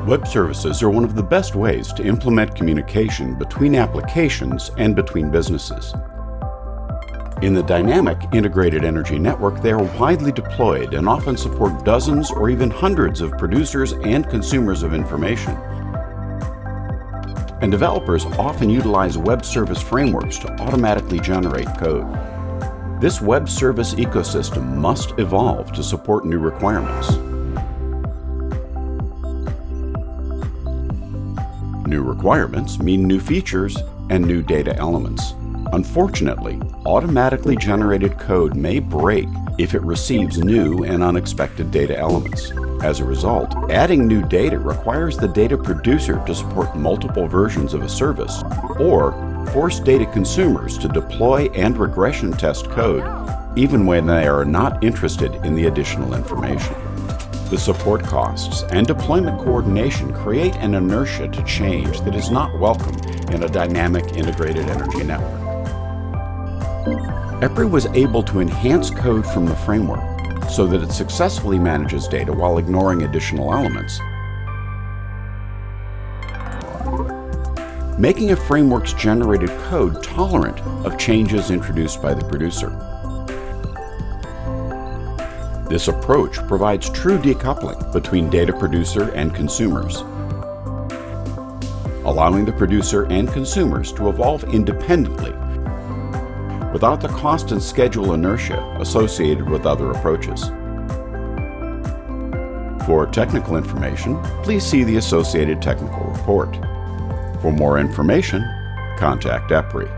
Web services are one of the best ways to implement communication between applications and between businesses. In the dynamic integrated energy network, they are widely deployed and often support dozens or even hundreds of producers and consumers of information. And developers often utilize web service frameworks to automatically generate code. This web service ecosystem must evolve to support new requirements. New requirements mean new features and new data elements. Unfortunately, automatically generated code may break if it receives new and unexpected data elements. As a result, adding new data requires the data producer to support multiple versions of a service, or force data consumers to deploy and regression test code even when they are not interested in the additional information. The support costs and deployment coordination create an inertia to change that is not welcome in a dynamic integrated energy network. EPRI was able to enhance code from the framework so that it successfully manages data while ignoring additional elements, making a framework's generated code tolerant of changes introduced by the producer. This approach provides true decoupling between data producer and consumers, allowing the producer and consumers to evolve independently without the cost and schedule inertia associated with other approaches. For technical information, please see the associated technical report. For more information, contact EPRI.